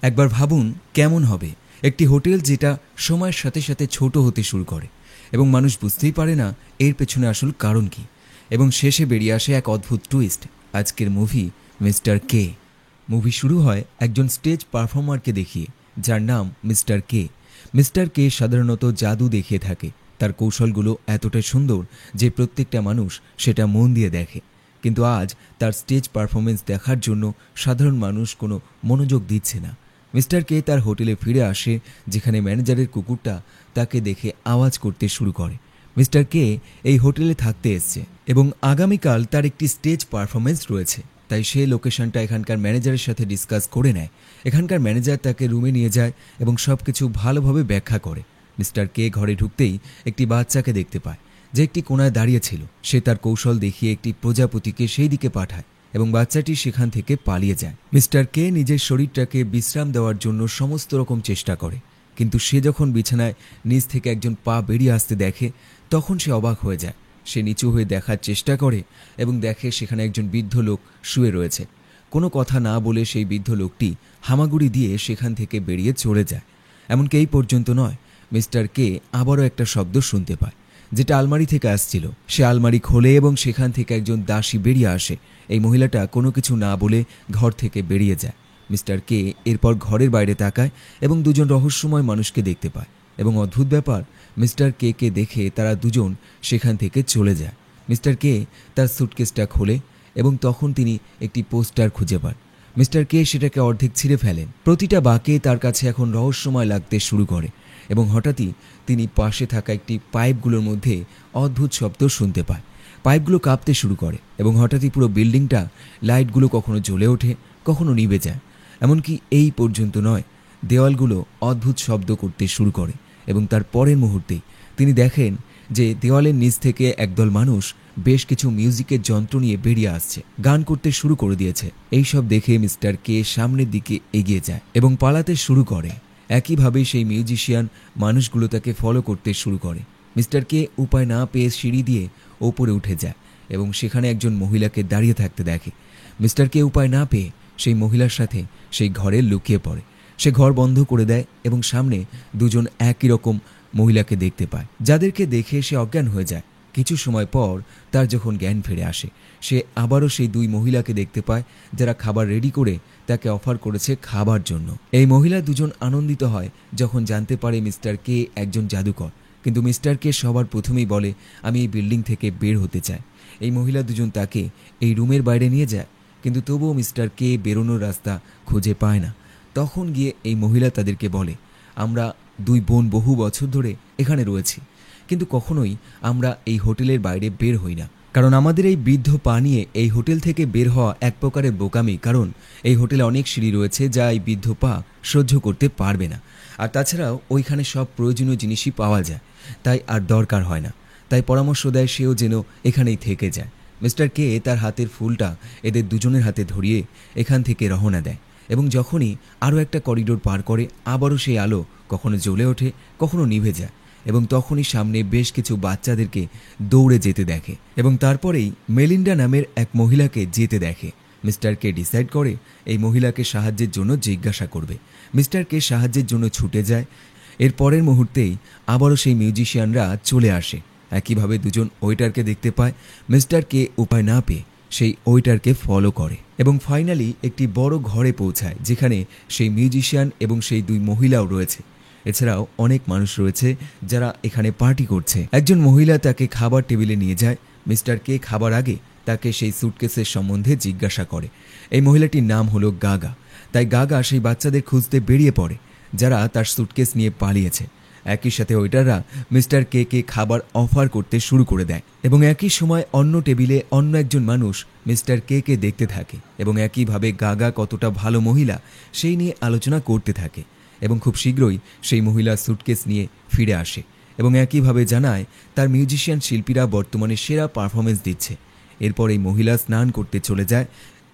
একবার ভাবুন কেমন হবে একটি হোটেল যেটা সময়ের সাথে সাথে ছোট হতে শুরু করে এবং মানুষ বুঝতেই পারে না এর পেছনে আসল কারণ কি, এবং শেষে বেরিয়ে আসে এক অদ্ভুত টুইস্ট। আজকের মুভি মিস্টার কে। মুভি শুরু হয় একজন স্টেজ পারফর্মারকে দেখিয়ে, যার নাম মিস্টার কে। মিস্টার কে সাধারণত জাদু দেখিয়ে থাকে। তার কৌশলগুলো এতটাই সুন্দর যে প্রত্যেকটা মানুষ সেটা মন দিয়ে দেখে। কিন্তু আজ তার স্টেজ পারফরমেন্স দেখার জন্য সাধারণ মানুষ কোনো মনোযোগ দিচ্ছে না। মিস্টার কে তার হোটেলে ফিরে আসে, যেখানে ম্যানেজারের কুকুরটা তাকে দেখে আওয়াজ করতে শুরু করে। মিস্টার কে এই হোটেলে থাকতে এসছে এবং আগামীকাল তার একটি স্টেজ পারফরমেন্স রয়েছে, তাই সে লোকেশনটা এখানকার ম্যানেজারের সাথে ডিসকাস করে নেয়। এখানকার ম্যানেজার তাকে রুমে নিয়ে যায় এবং সব কিছু ভালোভাবে ব্যাখ্যা করে। মিস্টার কে ঘরে ঢুকতেই একটি বাচ্চাকে দেখতে পায়, যে একটি কোণায় দাঁড়িয়ে ছিল। সে তার কৌশল দেখিয়ে একটি প্রজাপতিকে সেই দিকে পাঠায় এবং বাচ্চাটি সেখান থেকে পালিয়ে যায়। মিস্টার কে নিজের শরীরটাকে বিশ্রাম দেওয়ার জন্য সমস্ত রকম চেষ্টা করে, কিন্তু সে যখন বিছানায় নিচ থেকে একজন পা বেরিয়ে আসতে দেখে তখন সে অবাক হয়ে যায়। সে নিচু হয়ে দেখার চেষ্টা করে এবং দেখে সেখানে একজন বৃদ্ধ লোক শুয়ে রয়েছে। কোনো কথা না বলে সেই বৃদ্ধ লোকটি হামাগুড়ি দিয়ে সেখান থেকে বেরিয়ে চলে যায়। এমনকি এই পর্যন্ত নয়, মিস্টার কে আবারও একটা শব্দ শুনতে পায়, যেটা আলমারি থেকে আসছিল। সে আলমারি খোলে এবং সেখান থেকে একজন দাসী বেরিয়ে আসে। এই মহিলাটা কোনো কিছু না বলে ঘর থেকে বেরিয়ে যায়। মিস্টার কে এরপর ঘরের বাইরে তাকায় এবং দুজন রহস্যময় মানুষকে দেখতে পায়, এবং অদ্ভুত ব্যাপার, মিস্টার কে কে দেখে তারা দুজন সেখান থেকে চলে যায়। মিস্টার কে তার সুটকেসটা খোলে এবং তখন তিনি একটি পোস্টার খুঁজে পান। মিস্টার কে সেটাকে অর্ধেক ছিঁড়ে ফেলেন। প্রতিটা বাঁকে তার কাছে এখন রহস্যময় লাগতে শুরু করে এবং হঠাৎই তিনি পাশে থাকা একটি পাইপগুলোর মধ্যে অদ্ভুত শব্দ শুনতে পায়। পাইপগুলো কাঁপতে শুরু করে এবং হঠাৎই পুরো বিল্ডিংটা লাইটগুলো কখনো জ্বলে ওঠে, কখনো নিভে যায়। এমনকি এই পর্যন্ত নয়, দেওয়ালগুলো অদ্ভুত শব্দ করতে শুরু করে এবং তার পরের মুহূর্তেই তিনি দেখেন যে দেওয়ালের নিচ থেকে একদল মানুষ বেশ কিছু মিউজিকের যন্ত্র নিয়ে বেরিয়ে আসছে, গান করতে শুরু করে দিয়েছে। এইসব দেখে মিস্টার কে সামনের দিকে এগিয়ে যায় এবং পালাতে শুরু করে। একইভাবে সেই মিউজিশিয়ান মানুষগুলো তাকে ফলো করতে শুরু করে। মিস্টার কে উপায় না পেয়ে সিঁড়ি দিয়ে ওপরে উঠে যায় এবং সেখানে একজন মহিলাকে দাঁড়িয়ে থাকতে দেখে। মিস্টার কে উপায় না পেয়ে সেই মহিলার সাথে সেই ঘরে লুকিয়ে পড়ে। সে ঘর বন্ধ করে দেয় এবং সামনে দুজন একই রকম মহিলাকে দেখতে পায়, যাদেরকে দেখে সে অজ্ঞান হয়ে যায়। কিছু সময় পর তার যখন জ্ঞান ফিরে আসে, সে আবারও সেই দুই মহিলাকে দেখতে পায়, যারা খাবার রেডি করে তাকে অফার করেছে খাবার জন্য। এই মহিলা দুজন আনন্দিত হয় যখন জানতে পারে মিস্টার কে একজন জাদুকর, কিন্তু মিস্টার কে সবার প্রথমেই বলে, আমি এই বিল্ডিং থেকে বের হতে চাই। এই মহিলা দুজন তাকে এই রুমের বাইরে নিয়ে যায়, কিন্তু তবুও মিস্টার কে বেরোনোর রাস্তা খুঁজে পায় না। তখন গিয়ে এই মহিলা তাদেরকে বলে, আমরা দুই বোন বহু বছর ধরে এখানে রয়েছি, কিন্তু কখনোই আমরা এই হোটেলের বাইরে বের হই না, কারণ আমাদের এই বৃদ্ধ পা নিয়ে এই হোটেল থেকে বের হওয়া এক প্রকারের বোকামি। কারণ এই হোটেলে অনেক সিঁড়ি রয়েছে যা এই বৃদ্ধ পা সহ্য করতে পারবে না, আর তাছাড়াও ওইখানে সব প্রয়োজনীয় জিনিসই পাওয়া যায়, তাই আর দরকার হয় না। তাই পরামর্শ দেয় সেও যেন এখানেই থেকে যায়। মিস্টার কে তার হাতের ফুলটা এদের দুজনের হাতে ধরিয়ে এখান থেকে রওনা দেয় এবং যখনই আরও একটা করিডোর পার করে আবারও সেই আলো কখনো জ্বলে ওঠে, কখনো নিভে যায়, এবং তখনই সামনে বেশ কিছু বাচ্চাদেরকে দৌড়ে যেতে দেখে এবং তারপরেই মেলিন্ডা নামের এক মহিলাকে যেতে দেখে। মিস্টার কে ডিসাইড করে এই মহিলাকে সাহায্যের জন্য জিজ্ঞাসা করবে। মিস্টার কে সাহায্যের জন্য ছুটে যায়। এর পরের মুহূর্তেই আবারও সেই মিউজিশিয়ানরা চলে আসে। একইভাবে দুজন ওয়েটারকে দেখতে পায়। মিস্টার কে উপায় না পেয়ে সেই ওয়েটারকে ফলো করে এবং ফাইনালি একটি বড় ঘরে পৌঁছায়, যেখানে সেই মিউজিশিয়ান এবং সেই দুই মহিলাও রয়েছে। এছাড়াও অনেক মানুষ রয়েছে যারা এখানে পার্টি করছে। একজন মহিলা তাকে খাবার টেবিলে নিয়ে যায়। মিস্টার কে খাবার আগে তাকে সেই সুটকেসের সম্বন্ধে জিজ্ঞাসা করে। এই মহিলাটির নাম হলো গাগা। তাই গাগা সেই বাচ্চাদের খুঁজতে বেরিয়ে পড়ে, যারা তার সুটকেস নিয়ে পালিয়েছে। একই সাথে ওয়েটাররা মিস্টার কে কে খাবার অফার করতে শুরু করে দেয় এবং একই সময় অন্য টেবিলে অন্য একজন মানুষ মিস্টার কে কে দেখতে থাকে এবং একইভাবে গাগা কতটা ভালো মহিলা সেই নিয়ে আলোচনা করতে থাকে এবং খুব শীঘ্রই সেই মহিলা সুটকেস নিয়ে ফিরে আসে এবং একইভাবে জানায় তার মিউজিশিয়ান শিল্পীরা বর্তমানে সেরা পারফরমেন্স দিচ্ছে। এরপর এই মহিলা স্নান করতে চলে যায়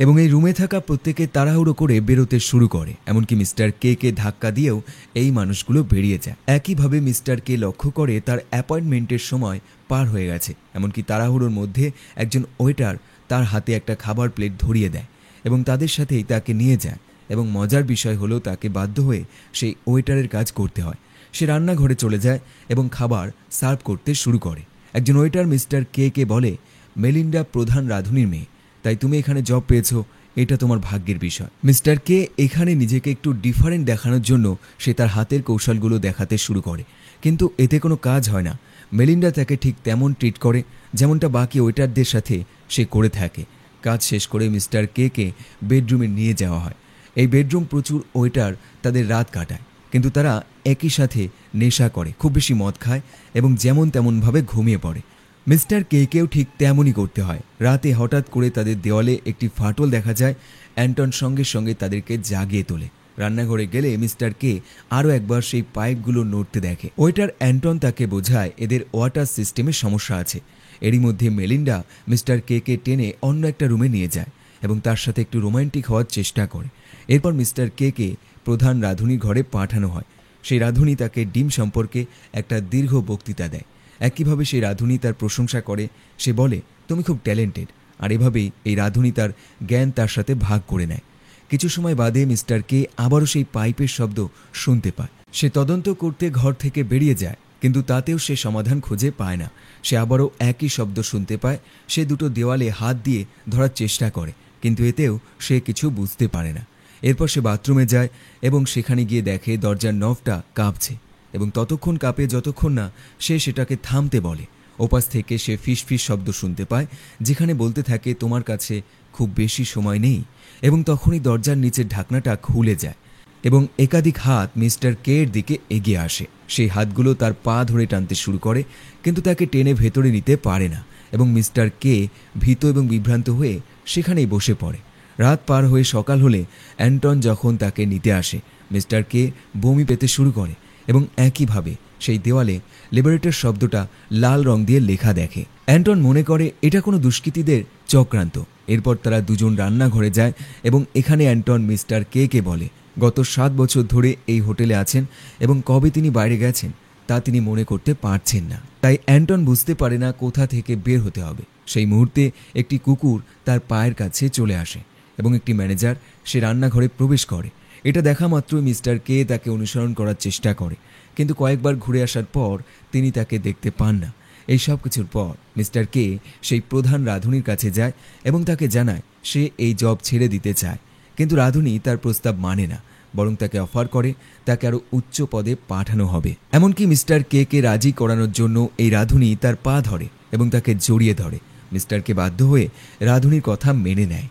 এবং এই রুমে থাকা প্রত্যেকে তাড়াহুড়ো করে বেরোতে শুরু করে। এমনকি মিস্টার কে কে ধাক্কা দিয়েও এই মানুষগুলো বেরিয়ে যায়। একইভাবে মিস্টার কে লক্ষ্য করে তার অ্যাপয়েন্টমেন্টের সময় পার হয়ে গেছে। এমনকি তাড়াহুড়োর মধ্যে একজন ওয়েটার তার হাতে একটা খাবার প্লেট ধরিয়ে দেয় এবং তাদের সাথেই তাকে নিয়ে যায় এবং মজার বিষয় হলো তাকে বাধ্য হয়ে সেই ওয়েটারের কাজ করতে হয়। সে রান্নাঘরে চলে যায় এবং খাবার সার্ভ করতে শুরু করে। একজন ওয়েটার মিস্টার কে বলে, মেলিন্ডা প্রধান রাঁধুনির মেয়ে, তাই তুমি এখানে জব পেয়েছো, এটা তোমার ভাগ্যের বিষয়। মিস্টার কে এখানে নিজেকে একটু ডিফারেন্ট দেখানোর জন্য সে তার হাতের কৌশলগুলো দেখাতে শুরু করে, কিন্তু এতে কোনো কাজ হয় না। মেলিন্ডা তাকে ঠিক তেমন ট্রিট করে যেমনটা বাকি ওয়েটারদের সাথে সে করে থাকে। কাজ শেষ করে মিস্টার কে বেডরুমে নিয়ে যাওয়া হয়। এই বেডরুম প্রচুর ওয়েটার তাদের রাত কাটায়, কিন্তু তারা একই সাথে নেশা করে, খুব বেশি মদ খায় এবং যেমন তেমনভাবে ঘুমিয়ে পড়ে। মিস্টার কেও ঠিক তেমনই করতে হয়। রাতে হঠাৎ করে তাদের দেওয়ালে একটি ফাটল দেখা যায়। অ্যান্টন সঙ্গে সঙ্গে তাদেরকে জাগিয়ে তোলে। রান্নাঘরে গেলে মিস্টার কে আরও একবার সেই পাইপগুলো নড়তে দেখে। ওয়েটার অ্যান্টন তাকে বোঝায় এদের ওয়াটার সিস্টেমের সমস্যা আছে। এরই মধ্যে মেলিন্ডা মিস্টার কে টেনে অন্য একটা রুমে নিয়ে যায় এবং তার সাথে একটু রোমান্টিক হওয়ার চেষ্টা করে। এরপর মিস্টার কে প্রধান রাঁধুনির ঘরে পাঠানো হয়। সেই রাঁধুনি তাকে ডিম সম্পর্কে একটা দীর্ঘ বক্তৃতা দেয়। একইভাবে সেই রাঁধুনি তার প্রশংসা করে। সে বলে, তুমি খুব ট্যালেন্টেড। আর এভাবেই এই রাঁধুনি তার জ্ঞান তার সাথে ভাগ করে নেয়। কিছু সময় বাদে মিস্টার কে আবারও সেই পাইপের শব্দ শুনতে পায়। সে তদন্ত করতে ঘর থেকে বেরিয়ে যায়, কিন্তু তাতেও সে সমাধান খুঁজে পায় না। সে আবারও একই শব্দ শুনতে পায়। সে দুটো দেওয়ালে হাত দিয়ে ধরার চেষ্টা করে, কিন্তু এতেও সে কিছু বুঝতে পারে না। এরপর সে বাথরুমে যায় এবং সেখানে গিয়ে দেখে দরজার নবটা কাঁপছে এবং ততক্ষণ কাঁপে যতক্ষণ না সে সেটাকে থামতে বলে। ওপাশ থেকে সে ফিস ফিস শব্দ শুনতে পায়, যেখানে বলতে থাকে, তোমার কাছে খুব বেশি সময় নেই। এবং তখনই দরজার নিচের ঢাকনাটা খুলে যায় এবং একাধিক হাত মিস্টার কে এর দিকে এগিয়ে আসে। সেই হাতগুলো তার পা ধরে টানতে শুরু করে, কিন্তু তাকে টেনে ভেতরে নিতে পারে না এবং মিস্টার কে ভীত এবং বিভ্রান্ত হয়ে সেখানেই বসে পড়ে। রাত পার হয়ে সকাল হলে অ্যান্টন যখন তাকে নিতে আসে, মিস্টার কে বমি পেতে শুরু করে এবং একইভাবে সেই দেওয়ালে লিবারেটর শব্দটা লাল রং দিয়ে লেখা দেখে। অ্যান্টন মনে করে এটা কোনো দুষ্কৃতীদের চক্রান্ত। এরপর তারা দুজন রান্নাঘরে যায় এবং এখানে অ্যান্টন মিস্টার কে বলে গত 7 বছর ধরে এই হোটেলে আছেন এবং কবে তিনি বাইরে গেছেন তা তিনি মনে করতে পারছেন না। তাই অ্যান্টন বুঝতে পারে না কোথা থেকে বের হতে হবে। সেই মুহূর্তে একটি কুকুর তার পায়ের কাছে চলে আসে এবং একটি ম্যানেজার সে রান্নাঘরে প্রবেশ করে। এটা দেখা মাত্রই মিস্টার কে তাকে অনুসরণ করার চেষ্টা করে, কিন্তু কয়েকবার ঘুরে আসার পর তিনি তাকে দেখতে পান না। এই সব কিছুর পর মিস্টার কে সেই প্রধান রাঁধুনির কাছে যায় এবং তাকে জানায় সে এই জব ছেড়ে দিতে চায়, কিন্তু রাঁধুনি তার প্রস্তাব মানে না, বরং তাকে অফার করে তাকে আরও উচ্চ পদে পাঠানো হবে। এমনকি মিস্টার কে রাজি করানোর জন্য এই রাঁধুনি তার পা ধরে এবং তাকে জড়িয়ে ধরে। মিস্টার কে বাধ্য হয়ে রাঁধুনির কথা মেনে নেয়।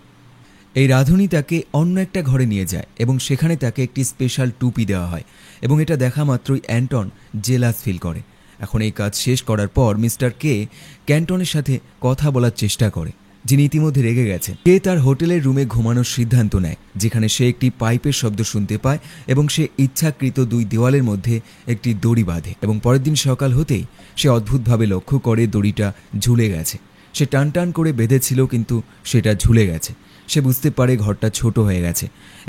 এই রাঁধুনি তাকে অন্য একটা ঘরে নিয়ে যায় এবং সেখানে তাকে একটি স্পেশাল টুপি দেওয়া হয় এবং এটা দেখা মাত্রই অ্যান্টন জেলাস ফিল করে। এখন এই কাজ শেষ করার পর মিস্টার কে ক্যান্টনের সাথে কথা বলার চেষ্টা করে, যিনি ইতিমধ্যে রেগে গেছেন। কে তার হোটেলের রুমে ঘুমানোর সিদ্ধান্ত নেয়, যেখানে সে একটি পাইপের শব্দ শুনতে পায় এবং সে ইচ্ছাকৃত 2 দেওয়ালের মধ্যে একটি দড়ি বাঁধে এবং পরের দিন সকাল হতেই সে অদ্ভুতভাবে লক্ষ্য করে দড়িটা ঝুলে গেছে। সে টান টান করে বেঁধেছিল, কিন্তু সেটা ঝুলে গেছে। সে বুঝতে পারে ঘরটা ছোট হয়ে গেছে।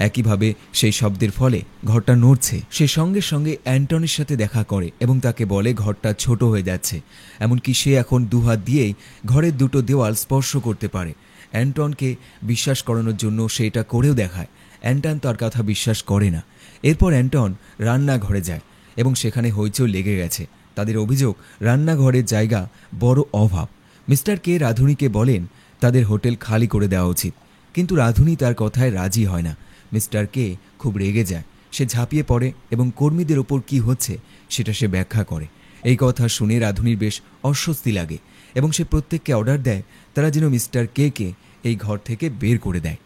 একইভাবে সেই শব্দের ফলে ঘরটা নড়ছে। সে সঙ্গে সঙ্গে অ্যান্টনের সাথে দেখা করে এবং তাকে বলে ঘরটা ছোট হয়ে যাচ্ছে, এমনকি সে এখন 2 হাত দিয়েই ঘরের 2টো দেওয়াল স্পর্শ করতে পারে। অ্যান্টনকে বিশ্বাস করানোর জন্য সে এটা করেও দেখায়। অ্যান্টন তার কথা বিশ্বাস করে না। এরপর অ্যান্টন রান্নাঘরে যায় এবং সেখানে হইচই লেগে গেছে। তাদের অভিযোগ রান্নাঘরের জায়গা বড় অভাব। মিস্টার কে রাঁধুনিকে বলেন তাদের হোটেল খালি করে দেওয়া উচিত, কিন্তু রাঁধুনি তার কথায় রাজি হয় না। মিস্টার কে খুব রেগে যায়। সে ঝাঁপিয়ে পড়ে এবং কর্মীদের ওপর কি হচ্ছে সেটা সে ব্যাখ্যা করে। এই কথা শুনে রাঁধুনির বেশ অস্বস্তি লাগে এবং সে প্রত্যেককে অর্ডার দেয় তারা যেন মিস্টার কে এই ঘর থেকে বের করে দেয়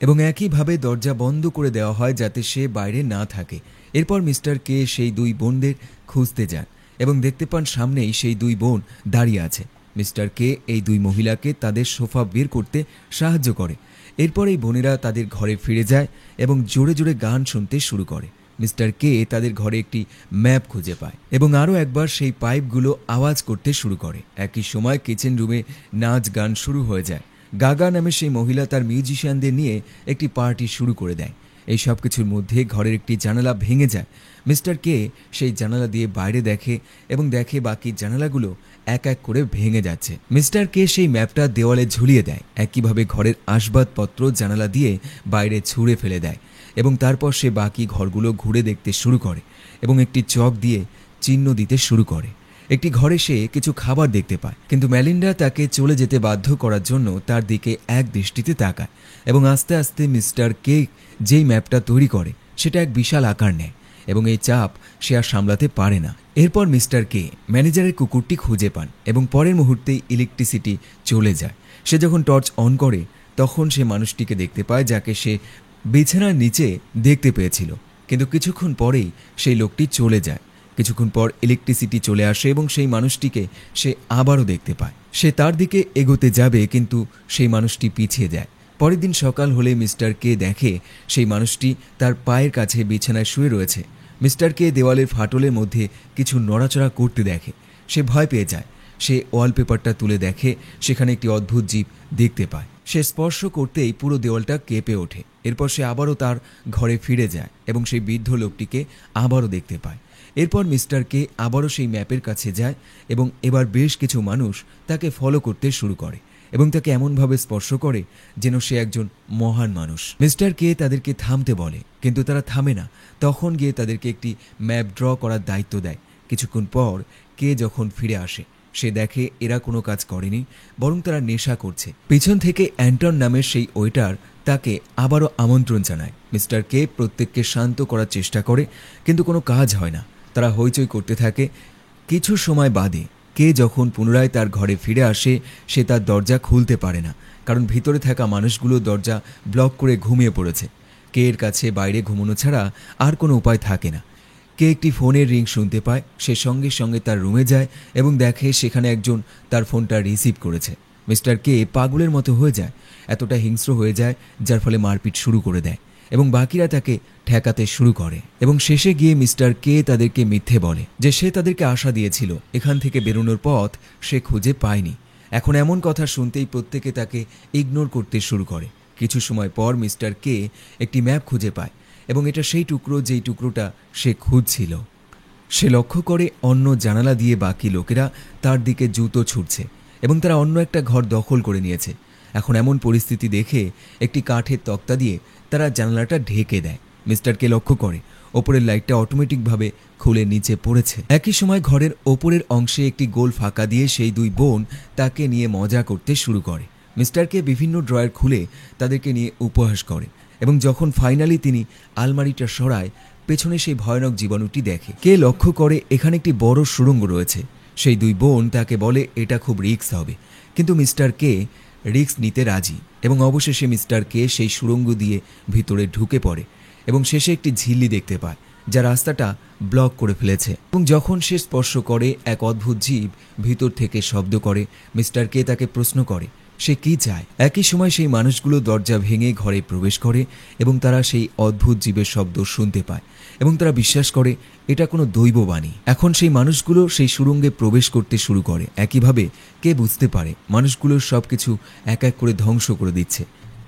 এবং একইভাবে দরজা বন্ধ করে দেওয়া হয় যাতে সে বাইরে না থাকে। এরপর মিস্টার কে সেই 2 বোনদের খুঁজতে যান এবং দেখতে পান সামনেই সেই 2 বোন দাঁড়িয়ে আছে। মিস্টার কে এই 2 মহিলাকে তাদের সোফা বের করতে সাহায্য করে। এরপর এই বোনেরা তাদের ঘরে ফিরে যায় এবং জোরে জোরে গান শুনতে শুরু করে। মিস্টার কে তাদের ঘরে একটি ম্যাপ খুঁজে পায় এবং আরও একবার সেই পাইপগুলো আওয়াজ করতে শুরু করে। একই সময় কিচেন রুমে নাচ গান শুরু হয়ে যায়। গাগা নামে সেই মহিলা তার মিউজিশিয়ানদের নিয়ে একটি পার্টি শুরু করে দেয় এই সব কিছুর মধ্যে ঘরের একটি জানালা ভেঙে যায়। মিস্টার কে সেই জানালা দিয়ে বাইরে দেখে এবং দেখে বাকি জানালাগুলো এক এক করে ভেঙে যাচ্ছে। মিস্টার কে সেই ম্যাপটা দেওয়ালে ঝুলিয়ে দেয়, একইভাবে ঘরের আসবাবপত্র জানালা দিয়ে বাইরে ছুঁড়ে ফেলে দেয় এবং তারপর সে বাকি ঘরগুলো ঘুরে দেখতে শুরু করে এবং একটি চক দিয়ে চিহ্ন দিতে শুরু করে। একটি ঘরে সে কিছু খাবার দেখতে পায়, কিন্তু মেলিন্ডা তাকে চলে যেতে বাধ্য করার জন্য তার দিকে এক দৃষ্টিতে তাকায় এবং আস্তে আস্তে মিস্টার কে যেই ম্যাপটা তৈরি করে সেটা এক বিশাল আকার নেয় এবং এই চাপ সে আর সামলাতে পারে না। এরপর মিস্টার কে ম্যানেজারের কুকুরটি খুঁজে পান এবং পরের মুহূর্তেই ইলেকট্রিসিটি চলে যায়। সে যখন টর্চ অন করে তখন সে মানুষটিকে দেখতে পায় যাকে সে বিছানার নিচে দেখতে পেয়েছিল, কিন্তু কিছুক্ষণ পরেই সেই লোকটি চলে যায়। কিছুক্ষণ পর ইলেকট্রিসিটি চলে আসে এবং সেই মানুষটিকে সে আবারও দেখতে পায়। সে তার দিকে এগোতে যাবে, কিন্তু সেই মানুষটি পিছিয়ে যায়। পরের দিন সকাল হলে মিস্টার কে দেখে সেই মানুষটি তার পায়ের কাছে বিছানায় শুয়ে রয়েছে। মিস্টার কে দেওয়ালের ফাটলের মধ্যে কিছু নড়াচড়া করতে দেখে। সে ভয় পেয়ে যায়। সে ওয়ালপেপারটা তুলে দেখে সেখানে একটি অদ্ভুত জীব দেখতে পায়। সে স্পর্শ করতেই পুরো দেওয়ালটা কেঁপে ওঠে। এরপর সে আবারও তার ঘরে ফিরে যায় এবং সেই বৃদ্ধ লোকটিকে আবারও দেখতে পায়। এরপর মিস্টার কে আবারও সেই ম্যাপের কাছে যায় এবং এবার বেশ কিছু মানুষ তাকে ফলো করতে শুরু করে এবং তাকে এমনভাবে স্পর্শ করে যেন সে একজন মহান মানুষ। মিস্টার কে তাদেরকে থামতে বলে, কিন্তু তারা থামে না। তখন গিয়ে তাদেরকে একটি ম্যাপ ড্র করার দায়িত্ব দেয়। কিছুক্ষণ পর কে যখন ফিরে আসে সে দেখে এরা কোনো কাজ করেনি, বরং তারা নেশা করছে। পিছন থেকে অ্যান্টন নামের সেই ওয়েটার তাকে আবারও আমন্ত্রণ জানায়। মিস্টার কে প্রত্যেককে শান্ত করার চেষ্টা করে, কিন্তু কোনো কাজ হয় না। তারা হইচই করতে থাকে। কিছু সময় বাদে কে যখন পুনরায় তার ঘরে ফিরে আসে সে তার দরজা খুলতে পারে না, কারণ ভিতরে থাকা মানুষগুলো দরজা ব্লক করে ঘুমিয়ে পড়েছে। কে এর কাছে বাইরে ঘুমানো ছাড়া আর কোনো উপায় থাকে না। কে একটি ফোনের রিং শুনতে পায়। সে সঙ্গে সঙ্গে তার রুমে যায় এবং দেখে সেখানে একজন তার ফোনটা রিসিভ করেছে। মিস্টার কে পাগলের মতো হয়ে যায়, এতটা হিংস্র হয়ে যায় যার ফলে মারপিট শুরু করে দেয় এবং বাকিরা তাকে ঠেকাতে শুরু করে এবং শেষে গিয়ে মিস্টার কে তাদেরকে মিথ্যে বলে যে সে তাদেরকে আশা দিয়েছিল এখান থেকে বেরোনোর পথ সে খুঁজে পায়নি। এখন এমন কথা শুনতেই প্রত্যেকে তাকে ইগনোর করতে শুরু করে। কিছু সময় পর মিস্টার কে একটি ম্যাপ খুঁজে পায় এবং এটা সেই টুকরো যেই টুকরোটা সে খুঁজছিল। সে লক্ষ্য করে অন্য জানালা দিয়ে বাকি লোকেরা তার দিকে জুতো ছুটছে এবং তারা অন্য একটা ঘর দখল করে নিয়েছে। এখন এমন পরিস্থিতি দেখে একটি কাঠের তক্তা দিয়ে তারা জানালাটা ঢেকে দেয়। মিস্টার কে লক্ষ্য করে ওপরের লাইটটা অটোমেটিকভাবে খুলে নিচে পড়েছে। একই সময় ঘরের ওপরের অংশে একটি গোল ফাঁকা দিয়ে সেই দুই বোন তাকে নিয়ে মজা করতে শুরু করে। মিস্টার কে বিভিন্ন ড্রয়ার খুলে তাদেরকে নিয়ে উপহাস করে এবং যখন ফাইনালি তিনি আলমারিটা সরায় পেছনে সেই ভয়ানক জীবাণুটি দেখে। কে লক্ষ্য করে এখানে একটি বড় সুড়ঙ্গ রয়েছে। সেই দুই বোন তাকে বলে এটা খুব রিস্ক হবে, কিন্তু মিস্টার কে রিস্ক নিতে রাজি এবং অবশেষে মিস্টার কে সেই সুড়ঙ্গ দিয়ে ভিতরে ঢুকে পড়ে এবং শেষে একটি ঝিল্লি দেখতে পায় যা রাস্তাটা ব্লক করে ফেলেছে। এবং যখন সে স্পর্শ করে এক অদ্ভুত জীব ভিতর থেকে শব্দ করে। মিস্টার কে তাকে প্রশ্ন করে সে কি চায়। একই সময় সেই মানুষগুলো দরজা ভেঙে ঘরে প্রবেশ করে এবং তারা সেই অদ্ভুত জীবের শব্দ শুনতে পায় এবং তারা বিশ্বাস করে এটা কোনো দৈববাণী। এখন সেই মানুষগুলো সেই সুড়ঙ্গে প্রবেশ করতে শুরু করে। একইভাবে কে বুঝতে পারে মানুষগুলোর সবকিছু এক এক করে ধ্বংস করে দিচ্ছে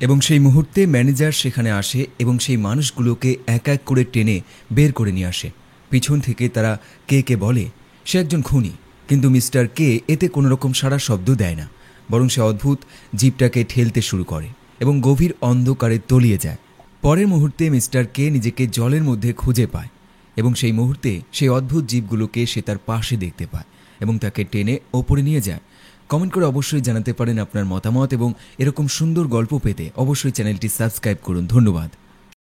এবং সেই মুহূর্তে ম্যানেজার সেখানে আসে এবং সেই মানুষগুলোকে এক এক করে টেনে বের করে নিয়ে আসে। পিছন থেকে তারা কে বলে সে একজন খুনি, কিন্তু মিস্টার কে এতে কোনো রকম সারা শব্দ দেয় না, বরং সে অদ্ভুত জীবটাকে ঠেলতে শুরু করে এবং গভীর অন্ধকারে তলিয়ে যায়। পরের মুহূর্তে মিস্টার কে নিজেকে জলের মধ্যে খুঁজে পায় এবং সেই মুহূর্তে সেই অদ্ভুত জীবগুলোকে সে তার পাশে দেখতে পায় এবং তাকে টেনে ওপরে নিয়ে যায়। কমেন্ট করে অবশ্যই জানাতে পারেন আপনার মতামত এবং এরকম সুন্দর গল্প পেতে অবশ্যই চ্যানেলটি সাবস্ক্রাইব করুন। ধন্যবাদ।